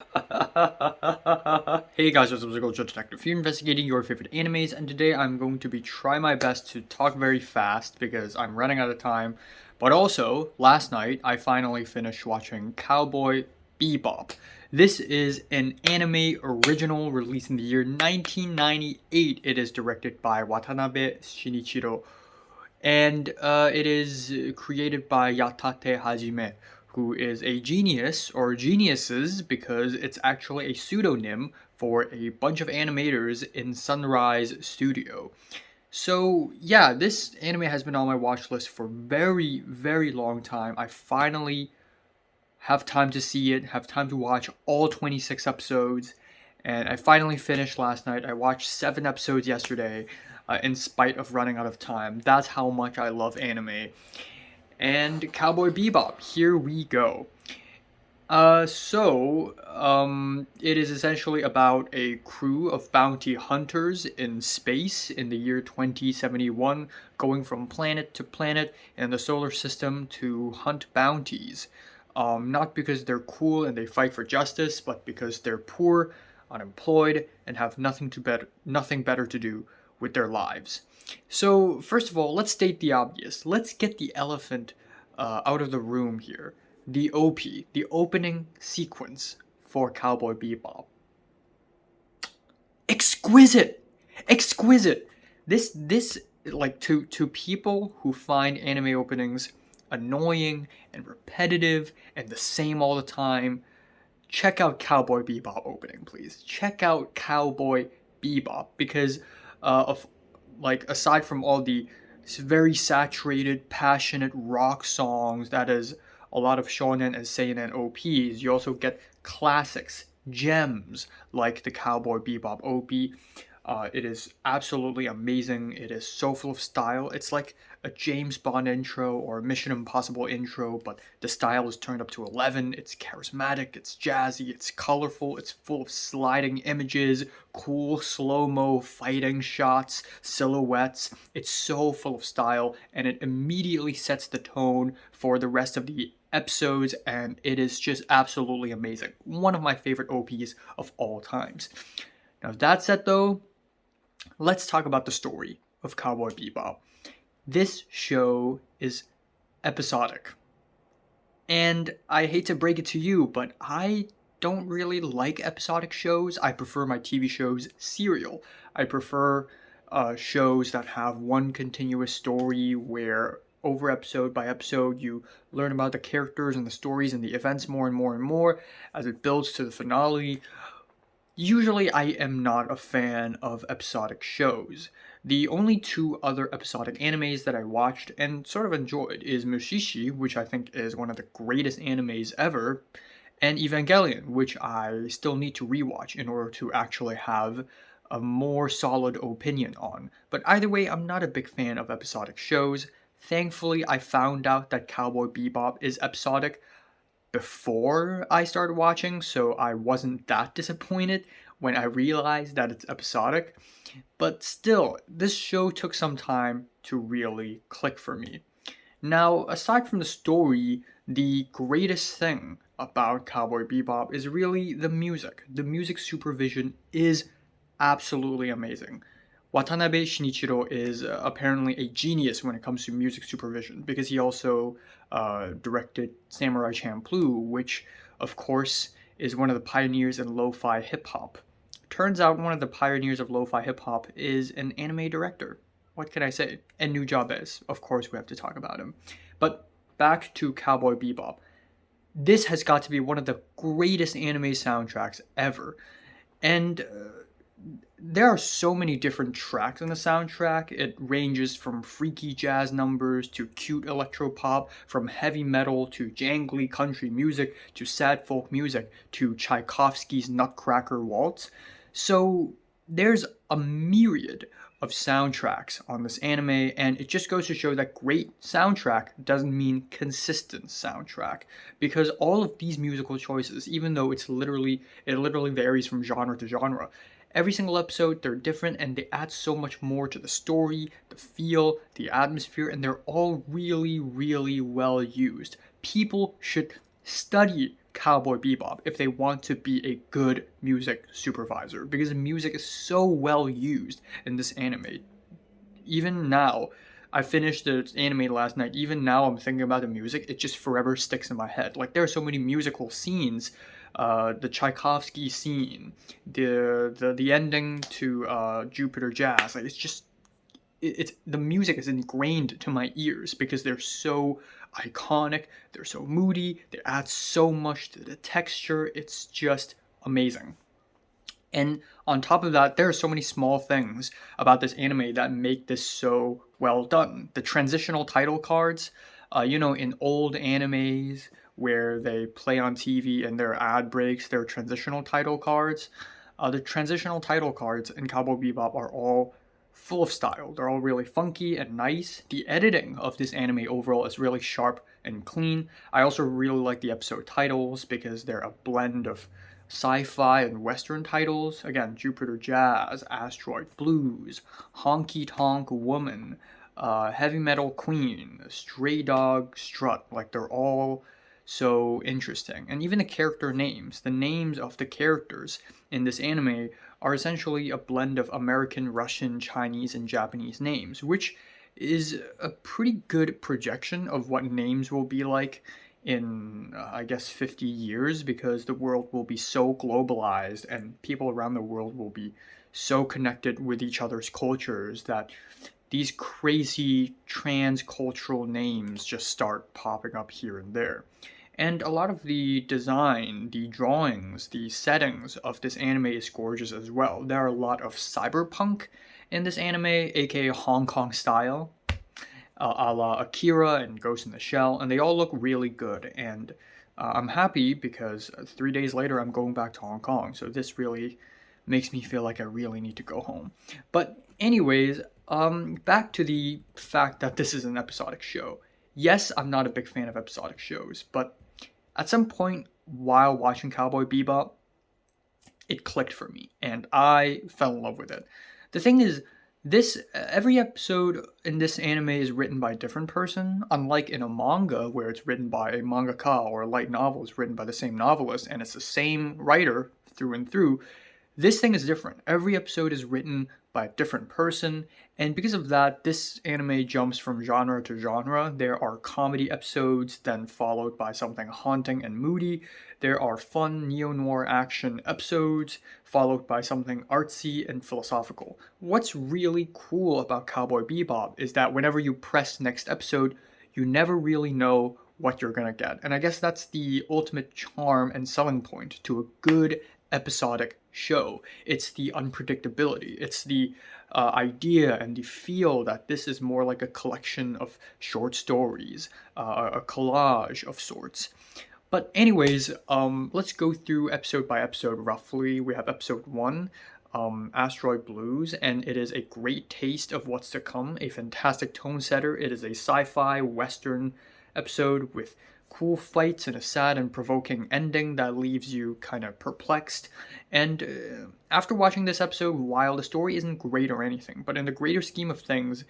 Hey guys, what's up? It's Joe Detective here, investigating your favorite animes, and today I'm going to be trying my best to talk very fast because I'm running out of time. But also, last night I finally finished watching Cowboy Bebop. This is an anime original released in the year 1998. It is directed by Watanabe Shinichiro, and it is created by Yatate Hajime, who is a genius, or geniuses, because it's actually a pseudonym for a bunch of animators in Sunrise Studio. So yeah, this anime has been on my watch list for very, very long time. I finally have time to see it, have time to watch all 26 episodes, and I finally finished last night. I watched 7 episodes yesterday, in spite of running out of time. That's how much I love anime. And Cowboy Bebop, here we go. It is essentially about a crew of bounty hunters in space in the year 2071, going from planet to planet in the solar system to hunt bounties. Not because they're cool and they fight for justice, but because they're poor, unemployed, and have nothing better to do with their lives. So, first of all, let's state the obvious. Let's get the elephant out of the room here. The OP, the opening sequence for Cowboy Bebop. Exquisite! Exquisite! This like to people who find anime openings annoying and repetitive and the same all the time, check out Cowboy Bebop opening, please. Check out Cowboy Bebop because of like aside from all the very saturated, passionate rock songs that is a lot of shonen and seinen OPs, you also get classics, gems like the Cowboy Bebop OP. It is absolutely amazing. It is so full of style. It's like a James Bond intro or a Mission Impossible intro, but the style is turned up to 11. It's charismatic, it's jazzy, it's colorful, it's full of sliding images, cool slow-mo fighting shots, silhouettes. It's so full of style, and it immediately sets the tone for the rest of the episodes, and it is just absolutely amazing. One of my favorite OPs of all times. Now, that said, though, let's talk about the story of Cowboy Bebop. This show is episodic. And I hate to break it to you, but I don't really like episodic shows. I prefer my TV shows serial. I prefer shows that have one continuous story where over episode by episode you learn about the characters and the stories and the events more and more and more as it builds to the finale. Usually, I am not a fan of episodic shows. The only two other episodic animes that I watched and sort of enjoyed is Mushishi, which I think is one of the greatest animes ever, and Evangelion, which I still need to rewatch in order to actually have a more solid opinion on. But either way, I'm not a big fan of episodic shows. Thankfully, I found out that Cowboy Bebop is episodic before I started watching, so I wasn't that disappointed when I realized that it's episodic. But still, this show took some time to really click for me. Now, aside from the story, the greatest thing about Cowboy Bebop is really the music. The music supervision is absolutely amazing. Watanabe Shinichiro is apparently a genius when it comes to music supervision because he also directed Samurai Champloo, which, of course, is one of the pioneers in lo-fi hip-hop. Turns out one of the pioneers of lo-fi hip-hop is an anime director. What can I say? And Nujabes. Of course, we have to talk about him. But back to Cowboy Bebop. This has got to be one of the greatest anime soundtracks ever. And there are so many different tracks in the soundtrack. It ranges from freaky jazz numbers to cute electropop, from heavy metal to jangly country music to sad folk music to Tchaikovsky's Nutcracker Waltz. So there's a myriad of soundtracks on this anime, and it just goes to show that great soundtrack doesn't mean consistent soundtrack, because all of these musical choices, even though it literally varies from genre to genre, every single episode they're different and they add so much more to the story, the feel, the atmosphere, and they're all really, really well used. People should study Cowboy Bebop if they want to be a good music supervisor, because the music is so well used in this anime. Even now, I finished the anime last night. Even now, I'm thinking about the music. It just forever sticks in my head. Like, there are so many musical scenes. The Tchaikovsky scene, the ending to Jupiter Jazz. Like, it's just it's the music is ingrained to my ears because they're so iconic. They're so moody. They add so much to the texture. It's just amazing. And on top of that, there are so many small things about this anime that make this so well done. The transitional title cards, in old animes where they play on TV and their ad breaks, their transitional title cards. The transitional title cards in Cowboy Bebop are all full of style. They're all really funky and nice. The editing of this anime overall is really sharp and clean. I also really like the episode titles because they're a blend of sci-fi and western titles. Again, Jupiter Jazz, Asteroid Blues, Honky Tonk Woman, Heavy Metal Queen, Stray Dog Strut. Like, they're all so interesting. And even the names of the characters in this anime are essentially a blend of American, Russian, Chinese, and Japanese names, which is a pretty good projection of what names will be like in, I guess, 50 years, because the world will be so globalized and people around the world will be so connected with each other's cultures that these crazy transcultural names just start popping up here and there. And a lot of the design, the drawings, the settings of this anime is gorgeous as well. There are a lot of cyberpunk in this anime, aka Hong Kong style, a la Akira and Ghost in the Shell, and they all look really good. And I'm happy because 3 days later I'm going back to Hong Kong, so this really makes me feel like I really need to go home. But anyways, back to the fact that this is an episodic show. Yes, I'm not a big fan of episodic shows, but at some point while watching Cowboy Bebop, it clicked for me, and I fell in love with it. The thing is, every episode in this anime is written by a different person, unlike in a manga where it's written by a mangaka, or a light novel is written by the same novelist, and it's the same writer through and through. This thing is different. Every episode is written by a different person, and because of that, this anime jumps from genre to genre. There are comedy episodes, then followed by something haunting and moody. There are fun neo-noir action episodes, followed by something artsy and philosophical. What's really cool about Cowboy Bebop is that whenever you press next episode, you never really know what you're gonna get. And I guess that's the ultimate charm and selling point to a good episodic show. It's the unpredictability. It's the idea and the feel that this is more like a collection of short stories, a collage of sorts. But anyways, let's go through episode by episode roughly. We have episode 1, Asteroid Blues, and it is a great taste of what's to come, a fantastic tone setter. It is a sci-fi western episode with cool fights and a sad and provoking ending that leaves you kind of perplexed. And after watching this episode, while the story isn't great or anything, but in the greater scheme of things,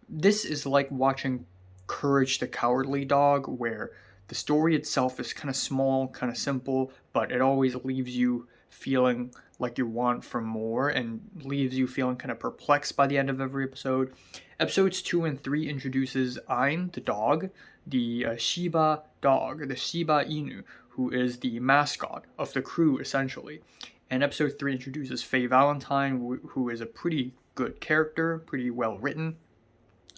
this is like watching Courage the Cowardly Dog, where the story itself is kind of small, kind of simple, but it always leaves you feeling like you want for more and leaves you feeling kind of perplexed by the end of every episode. Episodes 2 and 3 introduces Ain, the dog, the Shiba dog, the Shiba Inu, who is the mascot of the crew, essentially. And episode 3 introduces Faye Valentine, who is a pretty good character, pretty well written.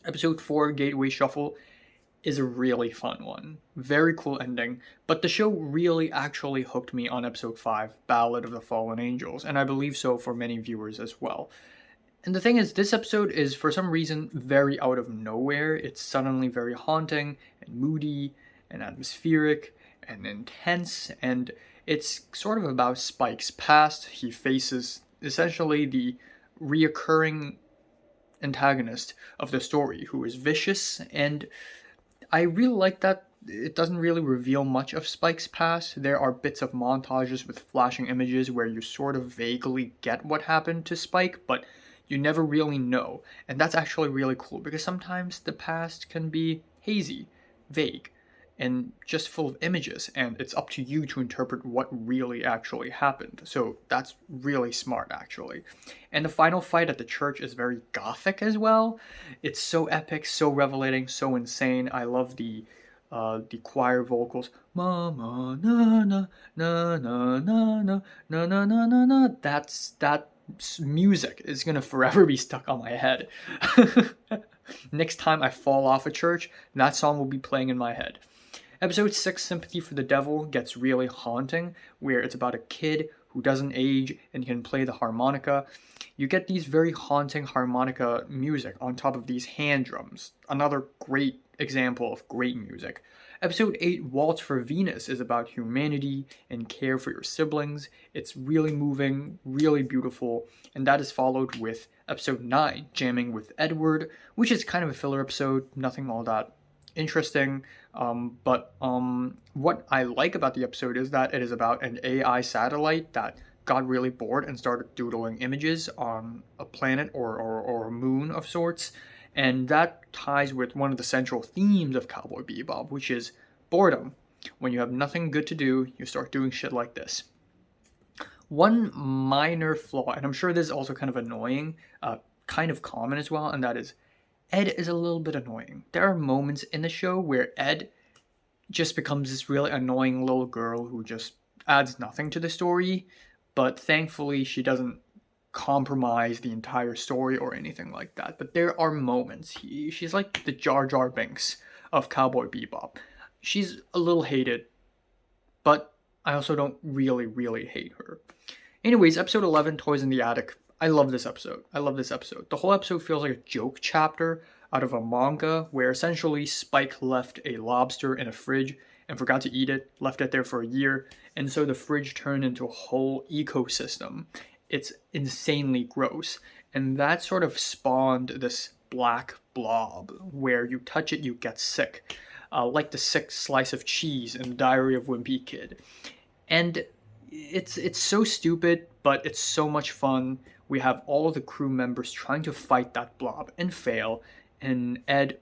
Episode 4, Gateway Shuffle, is a really fun one. Very cool ending, but the show really actually hooked me on episode 5, Ballad of the Fallen Angels, and I believe so for many viewers as well. And the thing is, this episode is, for some reason, very out of nowhere. It's suddenly very haunting and moody and atmospheric and intense, and it's sort of about Spike's past. He faces essentially the reoccurring antagonist of the story, who is vicious, and I really like that it doesn't really reveal much of Spike's past. There are bits of montages with flashing images where you sort of vaguely get what happened to Spike, but you never really know. And that's actually really cool, because sometimes the past can be hazy, vague, and just full of images, and it's up to you to interpret what really actually happened. So that's really smart, actually. And the final fight at the church is very gothic as well. It's so epic, so revelating, so insane. I love the choir vocals. Mama na na na na na na na na na na na. That music is gonna forever be stuck on my head. Next time I fall off a church, that song will be playing in my head. Episode 6, Sympathy for the Devil, gets really haunting, where it's about a kid who doesn't age and can play the harmonica. You get these very haunting harmonica music on top of these hand drums. Another great example of great music. Episode 8, Waltz for Venus, is about humanity and care for your siblings. It's really moving, really beautiful, and that is followed with episode 9, Jamming with Edward, which is kind of a filler episode, nothing all that interesting. But what I like about the episode is that it is about an AI satellite that got really bored and started doodling images on a planet or a moon of sorts. And that ties with one of the central themes of Cowboy Bebop, which is boredom. When you have nothing good to do, you start doing shit like this. One minor flaw, and I'm sure this is also kind of annoying, kind of common as well, and that is Ed is a little bit annoying. There are moments in the show where Ed just becomes this really annoying little girl who just adds nothing to the story, but thankfully she doesn't compromise the entire story or anything like that. But there are moments. She's like the Jar Jar Binks of Cowboy Bebop. She's a little hated, but I also don't really hate her. Anyways, episode 11, Toys in the Attic. I love this episode. The whole episode feels like a joke chapter out of a manga where essentially Spike left a lobster in a fridge and forgot to eat it, left it there for a year, and so the fridge turned into a whole ecosystem. It's insanely gross, and that sort of spawned this black blob where you touch it, you get sick, like the sick slice of cheese in the Diary of Wimpy Kid. And it's so stupid, but it's so much fun. We have all the crew members trying to fight that blob and fail, and Ed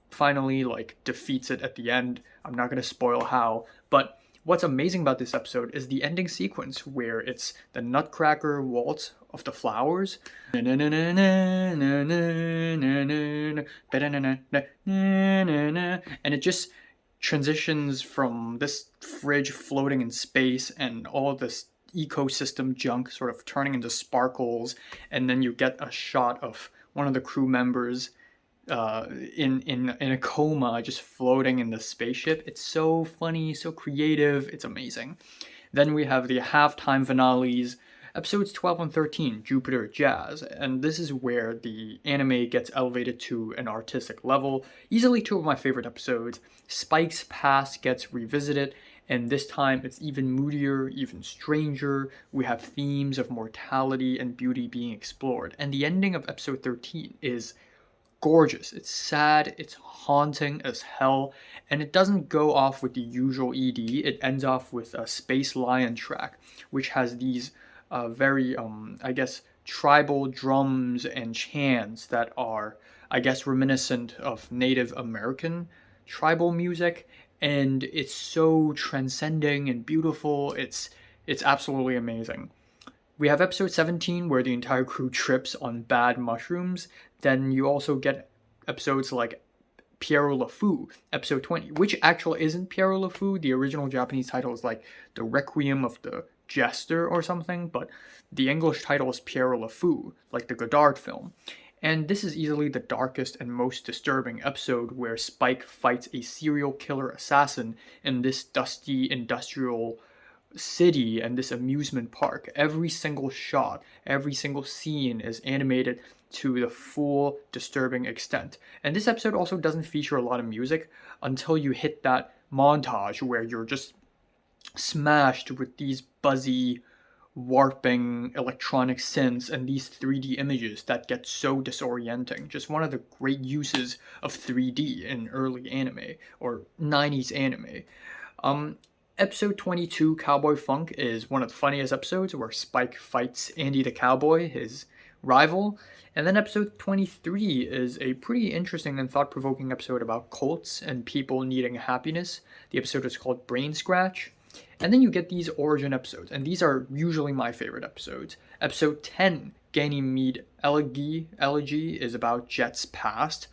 finally defeats it at the end. I'm not going to spoil how, but what's amazing about this episode is the ending sequence where it's the Nutcracker Waltz of the Flowers, and it just transitions from this fridge floating in space and all this ecosystem junk sort of turning into sparkles, and then you get a shot of one of the crew members in a coma just floating in the spaceship. It's so funny, so creative, it's amazing. Then we have the halftime finales, episodes 12 and 13, Jupiter Jazz, and this is where the anime gets elevated to an artistic level. Easily two of my favorite episodes. Spike's past gets revisited, and this time it's even moodier, even stranger. We have themes of mortality and beauty being explored, and the ending of episode 13 is gorgeous. It's sad, it's haunting as hell, and it doesn't go off with the usual ED. It ends off with a Space Lion track, which has these very, I guess, tribal drums and chants that are, I guess, reminiscent of Native American tribal music, and it's so transcending and beautiful. It's absolutely amazing. We have episode 17 where the entire crew trips on bad mushrooms. Then you also get episodes like Pierrot Le Fou, episode 20, which actually isn't Pierrot Le Fou. The original Japanese title is like The Requiem of the Jester or something, but the English title is Pierrot Le Fou, like the Godard film. And this is easily the darkest and most disturbing episode, where Spike fights a serial killer assassin in this dusty industrial city and this amusement park. Every single shot, every single scene is animated to the full disturbing extent. And this episode also doesn't feature a lot of music until you hit that montage where you're just smashed with these buzzy, warping electronic synths and these 3D images that get so disorienting. Just one of the great uses of 3D in early anime, or 90s anime. Episode 22, Cowboy Funk, is one of the funniest episodes, where Spike fights Andy the Cowboy, his rival. And then episode 23 is a pretty interesting and thought-provoking episode about cults and people needing happiness. The episode is called Brain Scratch. And then you get these origin episodes, and these are usually my favorite episodes. Episode 10, Ganymede Elegy, is about Jet's past.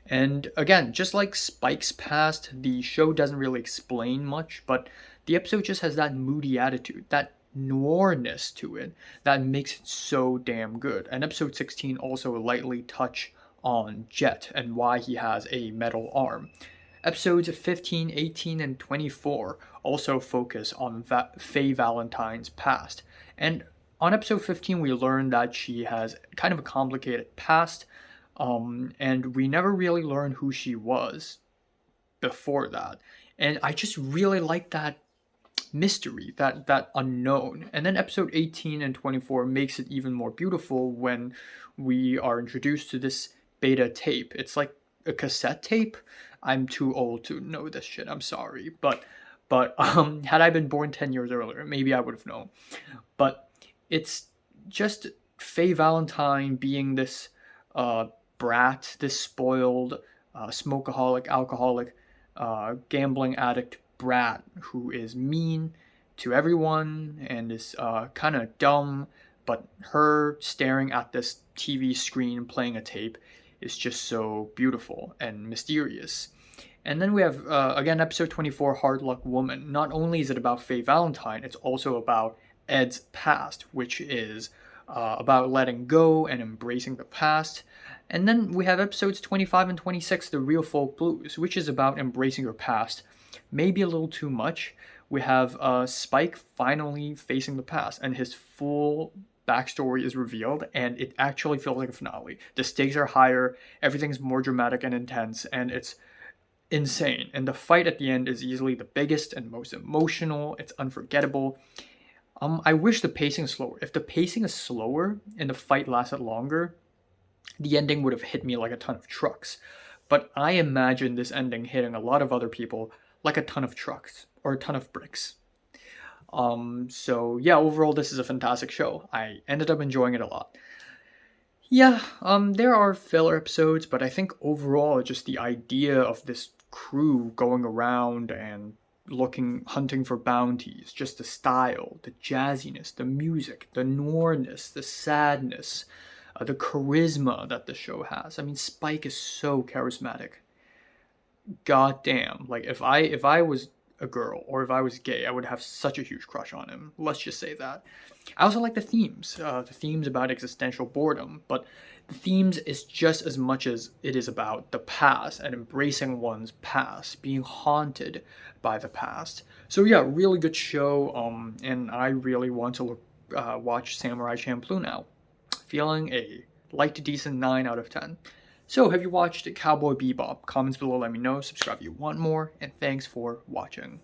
And again, just like Spike's past, the show doesn't really explain much, but the episode just has that moody attitude, that noirness to it, that makes it so damn good. And episode 16 also lightly touch on Jet and why he has a metal arm. Episodes 15, 18, and 24 also focus on Faye Valentine's past. And on episode 15, we learn that she has kind of a complicated past, and we never really learn who she was before that. And I just really like that mystery, that unknown. And then episode 18 and 24 makes it even more beautiful when we are introduced to this beta tape. It's like a cassette tape. I'm too old to know this shit. I'm sorry, but had I been born 10 years earlier, maybe I would have known. But it's just Faye Valentine being this brat, this spoiled smokeaholic, alcoholic, gambling addict brat who is mean to everyone and is kind of dumb, but her staring at this TV screen playing a tape is just so beautiful and mysterious. And then we have, again, episode 24, Hard Luck Woman. Not only is it about Faye Valentine, it's also about Ed's past, which is about letting go and embracing the past. And then we have episodes 25 and 26, The Real Folk Blues, which is about embracing your past. Maybe a little too much. We have Spike finally facing the past, and his full backstory is revealed, and it actually feels like a finale. The stakes are higher, everything's more dramatic and intense, and it's insane. And the fight at the end is easily the biggest and most emotional. It's unforgettable. I wish the pacing is slower. If the pacing is slower and the fight lasted longer, the ending would have hit me like a ton of trucks. But I imagine this ending hitting a lot of other people like a ton of trucks or a ton of bricks. So yeah, overall this is a fantastic show. I ended up enjoying it a lot. Yeah, there are filler episodes, but I think overall just the idea of this crew going around and hunting for bounties, just the style, the jazziness, the music, the noirness, the sadness, the charisma that the show has. I mean, Spike is so charismatic. God damn, like if I was a girl or if I was gay, I would have such a huge crush on him. Let's just say that. I also like the themes about existential boredom, but the themes is just as much as it is about the past and embracing one's past, being haunted by the past. So yeah, really good show. And I really want to watch Samurai Champloo now. Feeling a light to decent 9 out of 10. So, have you watched Cowboy Bebop? Comments below, let me know. Subscribe if you want more, and thanks for watching.